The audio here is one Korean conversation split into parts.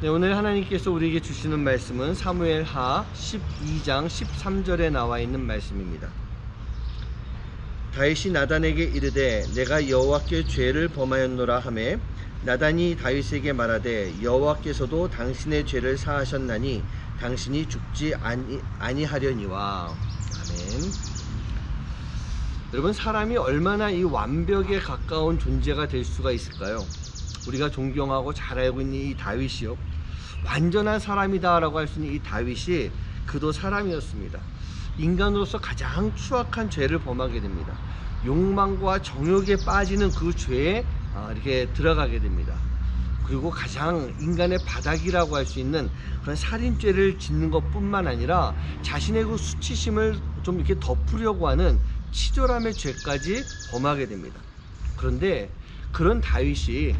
네, 오늘 하나님께서 우리에게 주시는 말씀은 사무엘하 12장 13절에 나와 있는 말씀입니다. 다윗이 나단에게 이르되 내가 여호와께 죄를 범하였노라 하매 나단이 다윗에게 말하되 여호와께서도 당신의 죄를 사하셨나니 당신이 죽지 아니하려니와. 아멘. 여러분, 사람이 얼마나 이 완벽에 가까운 존재가 될 수가 있을까요? 우리가 존경하고 잘 알고 있는 이 다윗이요, 완전한 사람이다 라고 할 수 있는 이 다윗이 그도 사람이었습니다. 인간으로서 가장 추악한 죄를 범하게 됩니다. 욕망과 정욕에 빠지는 그 죄에 이렇게 들어가게 됩니다. 그리고 가장 인간의 바닥이라고 할 수 있는 그런 살인죄를 짓는 것뿐만 아니라 자신의 그 수치심을 좀 이렇게 덮으려고 하는 치졸함의 죄까지 범하게 됩니다. 그런데 그런 다윗이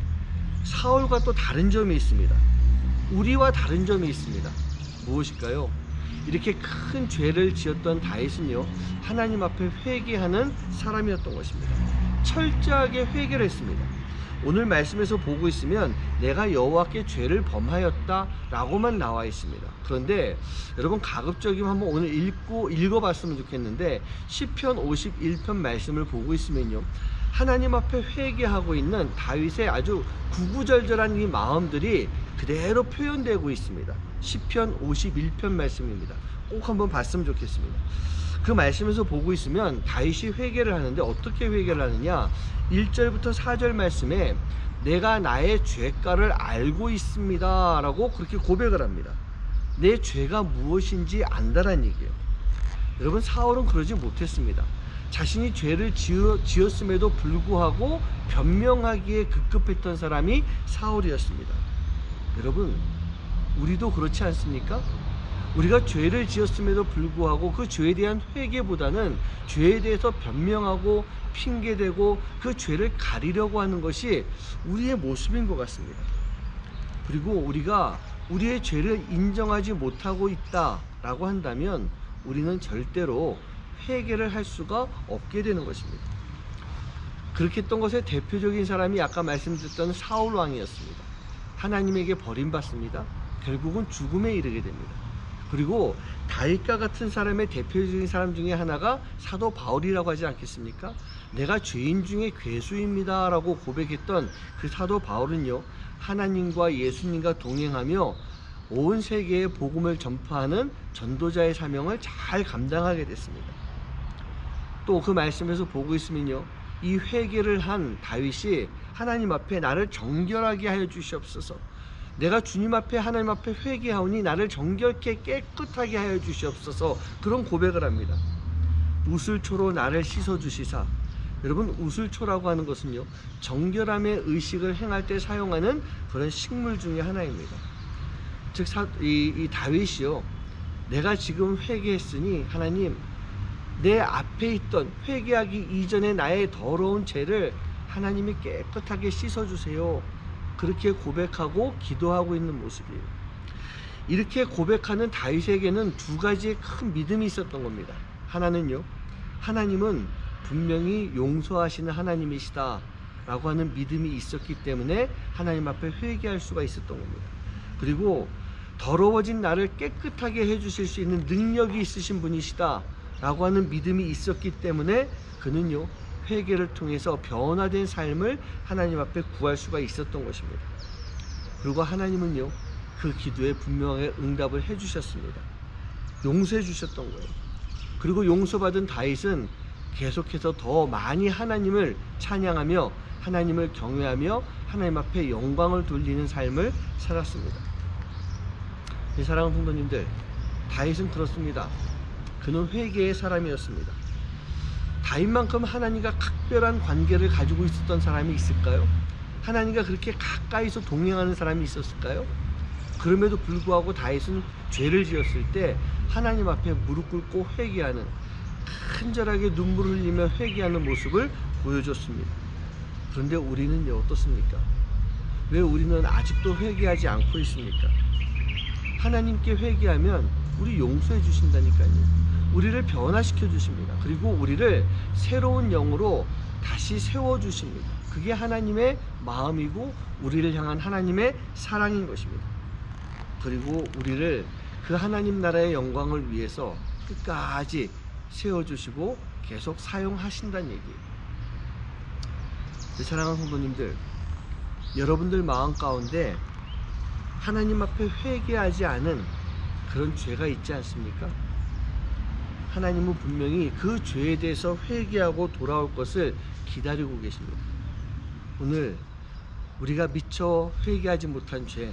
사울과 또 다른 점이 있습니다. 우리와 다른 점이 있습니다. 무엇일까요? 이렇게 큰 죄를 지었던 다윗은요, 하나님 앞에 회개하는 사람이었던 것입니다. 철저하게 회개를 했습니다. 오늘 말씀에서 보고 있으면 내가 여호와께 죄를 범하였다 라고만 나와 있습니다. 그런데 여러분, 가급적이면 한번 오늘 읽어봤으면 좋겠는데 시편 51편 말씀을 보고 있으면요, 하나님 앞에 회개하고 있는 다윗의 아주 구구절절한 이 마음들이 그대로 표현되고 있습니다. 시편 51편 말씀입니다. 꼭 한번 봤으면 좋겠습니다. 그 말씀에서 보고 있으면 다윗이 회개를 하는데 어떻게 회개를 하느냐, 1절부터 4절 말씀에 내가 나의 죄가를 알고 있습니다 라고 그렇게 고백을 합니다. 내 죄가 무엇인지 안다란 얘기예요. 여러분, 사울은 그러지 못했습니다. 자신이 죄를 지었음에도 불구하고 변명하기에 급급했던 사람이 사울이었습니다. 여러분, 우리도 그렇지 않습니까? 우리가 죄를 지었음에도 불구하고 그 죄에 대한 회개보다는 죄에 대해서 변명하고 핑계대고 그 죄를 가리려고 하는 것이 우리의 모습인 것 같습니다. 그리고 우리가 우리의 죄를 인정하지 못하고 있다라고 한다면 우리는 절대로 회개를 할 수가 없게 되는 것입니다. 그렇게 했던 것의 대표적인 사람이 아까 말씀드렸던 사울 왕이었습니다. 하나님에게 버림받습니다. 결국은 죽음에 이르게 됩니다. 그리고 다윗과 같은 사람의 대표적인 사람 중에 하나가 사도 바울이라고 하지 않겠습니까? 내가 죄인 중에 괴수입니다 라고 고백했던 그 사도 바울은요, 하나님과 예수님과 동행하며 온 세계에 복음을 전파하는 전도자의 사명을 잘 감당하게 됐습니다. 또 그 말씀에서 보고 있으면요, 이 회개를 한 다윗이 하나님 앞에 나를 정결하게 하여 주시옵소서, 내가 주님 앞에 하나님 앞에 회개하오니 나를 정결케 깨끗하게 하여 주시옵소서, 그런 고백을 합니다. 우슬초로 나를 씻어 주시사. 여러분, 우슬초라고 하는 것은요, 정결함의 의식을 행할 때 사용하는 그런 식물 중에 하나입니다. 즉 이 다윗이요, 내가 지금 회개했으니 하나님, 내 앞에 있던 회개하기 이전에 나의 더러운 죄를 하나님이 깨끗하게 씻어주세요, 그렇게 고백하고 기도하고 있는 모습이에요. 이렇게 고백하는 다윗에게는 두 가지의 큰 믿음이 있었던 겁니다. 하나는요, 하나님은 분명히 용서하시는 하나님이시다 라고 하는 믿음이 있었기 때문에 하나님 앞에 회개할 수가 있었던 겁니다. 그리고 더러워진 나를 깨끗하게 해주실 수 있는 능력이 있으신 분이시다 라고 하는 믿음이 있었기 때문에 그는요, 회개를 통해서 변화된 삶을 하나님 앞에 구할 수가 있었던 것입니다. 그리고 하나님은요, 그 기도에 분명하게 응답을 해주셨습니다. 용서해 주셨던 거예요. 그리고 용서받은 다윗은 계속해서 더 많이 하나님을 찬양하며 하나님을 경외하며 하나님 앞에 영광을 돌리는 삶을 살았습니다. 사랑하는 성도님들, 다윗은 그렇습니다. 그는 회개의 사람이었습니다. 다윗만큼 하나님과 각별한 관계를 가지고 있었던 사람이 있을까요? 하나님과 그렇게 가까이서 동행하는 사람이 있었을까요? 그럼에도 불구하고 다윗은 죄를 지었을 때 하나님 앞에 무릎 꿇고 회개하는, 간절하게 눈물을 흘리며 회개하는 모습을 보여줬습니다. 그런데 우리는요, 어떻습니까? 왜 우리는 아직도 회개하지 않고 있습니까? 하나님께 회개하면 우리 용서해 주신다니까요. 우리를 변화시켜 주십니다. 그리고 우리를 새로운 영으로 다시 세워 주십니다. 그게 하나님의 마음이고 우리를 향한 하나님의 사랑인 것입니다. 그리고 우리를 그 하나님 나라의 영광을 위해서 끝까지 세워주시고 계속 사용하신다는 얘기예요. 사랑하는 성도님들, 여러분들 마음 가운데 하나님 앞에 회개하지 않은 그런 죄가 있지 않습니까? 하나님은 분명히 그 죄에 대해서 회개하고 돌아올 것을 기다리고 계십니다. 오늘 우리가 미처 회개하지 못한 죄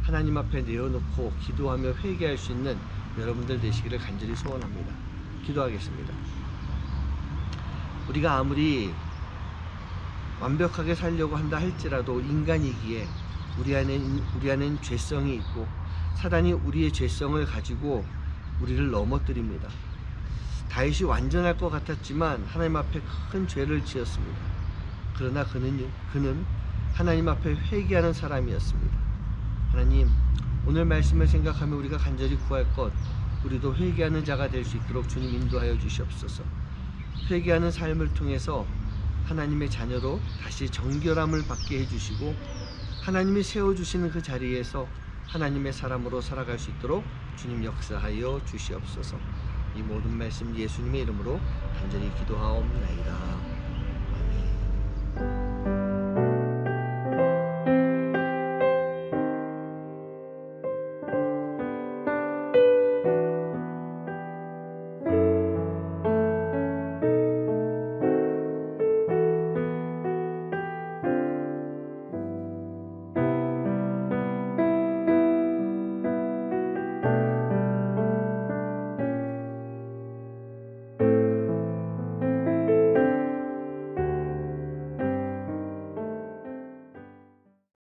하나님 앞에 내어놓고 기도하며 회개할 수 있는 여러분들 되시기를 간절히 소원합니다. 기도하겠습니다. 우리가 아무리 완벽하게 살려고 한다 할지라도 인간이기에 우리 안엔 죄성이 있고 사단이 우리의 죄성을 가지고 우리를 넘어뜨립니다. 다윗이 완전할 것 같았지만 하나님 앞에 큰 죄를 지었습니다. 그러나 그는 하나님 앞에 회개하는 사람이었습니다. 하나님, 오늘 말씀을 생각하며 우리가 간절히 구할 것, 우리도 회개하는 자가 될 수 있도록 주님 인도하여 주시옵소서. 회개하는 삶을 통해서 하나님의 자녀로 다시 정결함을 받게 해주시고 하나님이 세워주시는 그 자리에서 하나님의 사람으로 살아갈 수 있도록 주님 역사하여 주시옵소서. 이 모든 말씀 예수님의 이름으로 간절히 기도하옵나이다.